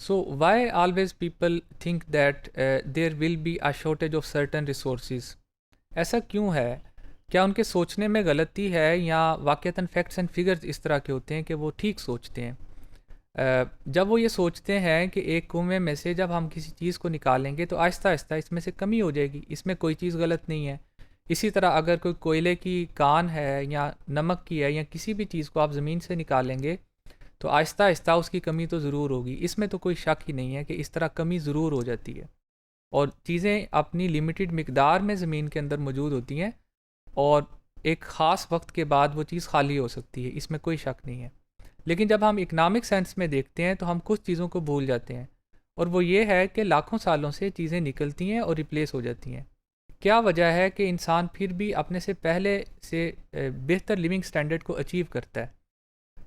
So why always people think that there will be a shortage of certain resources? ऐसा क्यों है? क्या उनके सोचने में गलती है या वाक़ईतन फैक्ट्स एंड फिगर्स इस तरह के होते हैं कि वो ठीक सोचते हैं? जब वो ये सोचते हैं कि एक कुएँ में से जब हम किसी चीज़ को निकालेंगे तो आहिस्ता-आहिस्ता इसमें से कमी हो जाएगी, इसमें कोई चीज़ गलत नहीं है। इसी तरह अगर कोई कोयले की कान है या नमक की है या किसी भी चीज़ को आप ज़मीन से निकालेंगे तो आहिस्ता-आहिस्ता उसकी कमी तो ज़रूर होगी। इसमें तो कोई शक ही नहीं है कि इस तरह कमी ज़रूर हो जाती है और चीज़ें अपनी लिमिटेड मिकदार में ज़मीन के अंदर मौजूद होती हैं और एक ख़ास वक्त के बाद वो चीज़ खाली हो सकती है, इसमें कोई शक नहीं है। लेकिन जब हम इकनॉमिक सेंस में देखते हैं तो हम कुछ चीज़ों को भूल जाते हैं और वो ये है कि लाखों सालों से चीज़ें निकलती हैं और रिप्लेस हो जाती हैं। क्या वजह है कि इंसान फिर भी अपने से पहले से बेहतर लिविंग स्टैंडर्ड को अचीव करता है?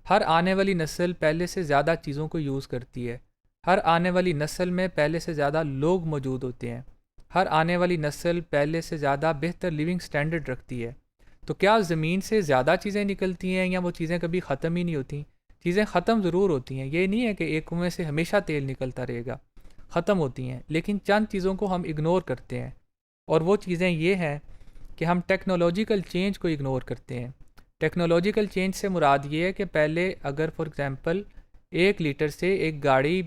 हर आने वाली नस्ल पहले से ज़्यादा चीज़ों को यूज़ करती है। हर आने वाली नस्ल में पहले से ज़्यादा लोग मौजूद होते हैं। हर आने वाली नस्ल पहले से ज़्यादा बेहतर लिविंग स्टैंडर्ड रखती है। तो क्या ज़मीन से ज़्यादा चीज़ें निकलती हैं या वो चीज़ें कभी ख़त्म ही नहीं होती? चीज़ें ख़त्म ज़रूर होती हैं। ये नहीं है कि एक कुएँ से हमेशा तेल निकलता रहेगा। ख़त्म होती हैं, लेकिन चंद चीज़ों को हम इग्नोर करते हैं और वो चीज़ें ये हैं कि हम टेक्नोलॉजिकल चेंज को इग्नोर करते हैं। टेक्नोलॉजिकल चेंज से मुराद ये है कि पहले अगर फॉर एग्ज़ाम्पल 1 लीटर से एक गाड़ी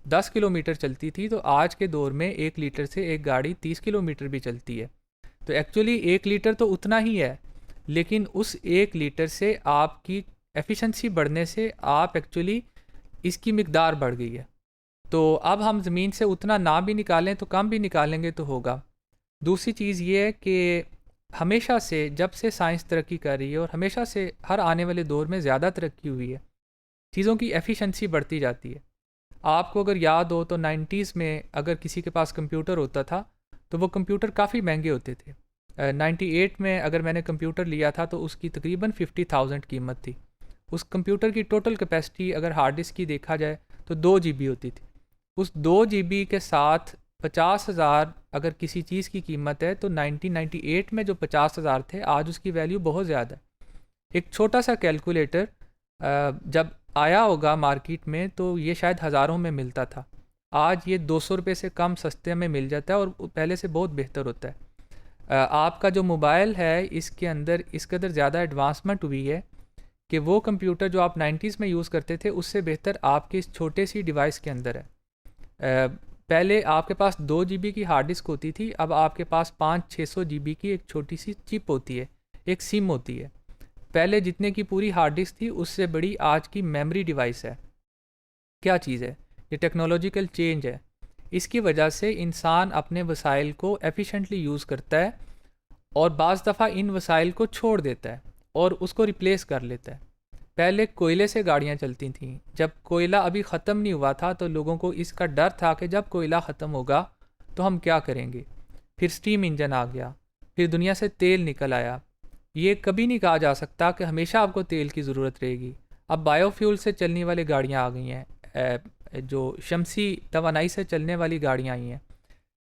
10 किलोमीटर चलती थी तो आज के दौर में 1 लीटर से एक गाड़ी 30 किलोमीटर भी चलती है। तो एक्चुअली 1 लीटर तो उतना ही है, लेकिन उस 1 लीटर से आपकी एफिशिएंसी बढ़ने से आप एक्चुअली इसकी मिकदार बढ़ गई है। तो अब हम ज़मीन से उतना ना भी निकालें तो कम भी निकालेंगे तो होगा। दूसरी चीज़ ये है कि हमेशा से जब से साइंस तरक्की कर रही है और हमेशा से हर आने वाले दौर में ज़्यादा तरक्की हुई है, चीज़ों की एफिशिएंसी बढ़ती जाती है। आपको अगर याद हो तो 90s में अगर किसी के पास कंप्यूटर होता था तो वो कंप्यूटर काफ़ी महंगे होते थे। 98 में अगर मैंने कंप्यूटर लिया था तो उसकी तकरीबन 50,000 कीमत थी। उस कंप्यूटर की टोटल कैपेसिटी अगर हार्ड डिस्क की देखा जाए तो 2 GB होती थी। उस 2 GB के साथ 50,000 अगर किसी चीज़ की कीमत है तो 1998 में जो 50,000 थे आज उसकी वैल्यू बहुत ज़्यादा है। एक छोटा सा कैलकुलेटर जब आया होगा मार्केट में तो ये शायद हज़ारों में मिलता था। आज ये 200 रुपये से कम सस्ते में मिल जाता है और पहले से बहुत बेहतर होता है। आपका जो मोबाइल है इसके अंदर इस कदर ज़्यादा एडवांसमेंट हुई है कि वो कंप्यूटर जो आप 90s में यूज़ करते थे उससे बेहतर आपके इस छोटे सी डिवाइस के अंदर है। पहले आपके पास 2 GB की हार्ड डिस्क होती थी, अब आपके पास 500-600 GB की एक छोटी सी चिप होती है, एक सिम होती है। पहले जितने की पूरी हार्ड डिस्क थी उससे बड़ी आज की मेमोरी डिवाइस है। क्या चीज़ है? ये टेक्नोलॉजिकल चेंज है। इसकी वजह से इंसान अपने वसाइल को एफिशिएंटली यूज़ करता है और बाज़ दफ़ा इन वसाइल को छोड़ देता है और उसको रिप्लेस कर लेता है। पहले कोयले से गाड़ियाँ चलती थीं। जब कोयला अभी ख़त्म नहीं हुआ था तो लोगों को इसका डर था कि जब कोयला ख़त्म होगा तो हम क्या करेंगे। फिर स्टीम इंजन आ गया, फिर दुनिया से तेल निकल आया। ये कभी नहीं कहा जा सकता कि हमेशा आपको तेल की ज़रूरत रहेगी। अब बायोफ्यूल से चलने वाली गाड़ियाँ आ गई हैं, जो शमसी तवानाई से चलने वाली गाड़ियाँ आई हैं।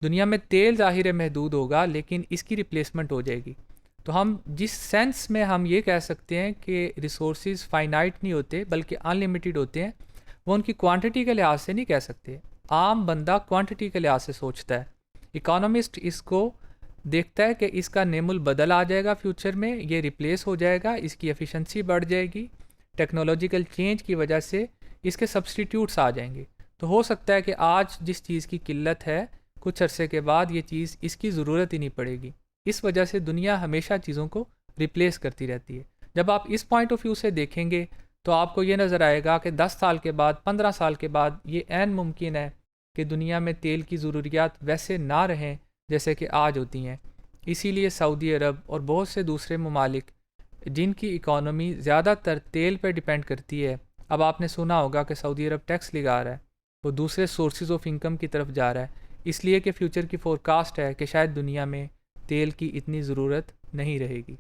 दुनिया में तेल ज़ाहिर है महदूद होगा लेकिन इसकी रिप्लेसमेंट हो जाएगी। तो हम जिस सेंस में हम ये कह सकते हैं कि रिसोर्सेज फाइनाइट नहीं होते बल्कि अनलिमिटेड होते हैं, वो उनकी क्वांटिटी के लिहाज से नहीं कह सकते। आम बंदा क्वांटिटी के लिहाज से सोचता है। इकोनॉमिस्ट इसको देखता है कि इसका नेमुल बदल आ जाएगा फ्यूचर में, ये रिप्लेस हो जाएगा, इसकी एफिशिएंसी बढ़ जाएगी, टेक्नोलॉजिकल चेंज की वजह से इसके सब्सटीट्यूट्स आ जाएंगे। तो हो सकता है कि आज जिस चीज़ की किल्लत है कुछ अरसे के बाद ये चीज़ इसकी ज़रूरत ही नहीं पड़ेगी। इस वजह से दुनिया हमेशा चीज़ों को रिप्लेस करती रहती है। जब आप इस पॉइंट ऑफ व्यू से देखेंगे तो आपको ये नज़र आएगा कि 10 साल के बाद, 15 साल के बाद ये ऐन मुमकिन है कि दुनिया में तेल की ज़रूरियात वैसे ना रहें जैसे कि आज होती हैं। इसीलिए सऊदी अरब और बहुत से दूसरे ममालिक जिनकी इकॉनमी ज़्यादातर तेल पर डिपेंड करती है, अब आपने सुना होगा कि सऊदी अरब टैक्स लगा रहा है, वो दूसरे सोर्सेज ऑफ इनकम की तरफ जा रहा है, इसलिए कि फ़्यूचर की फ़ोरकास्ट है कि शायद दुनिया में तेल की इतनी ज़रूरत नहीं रहेगी।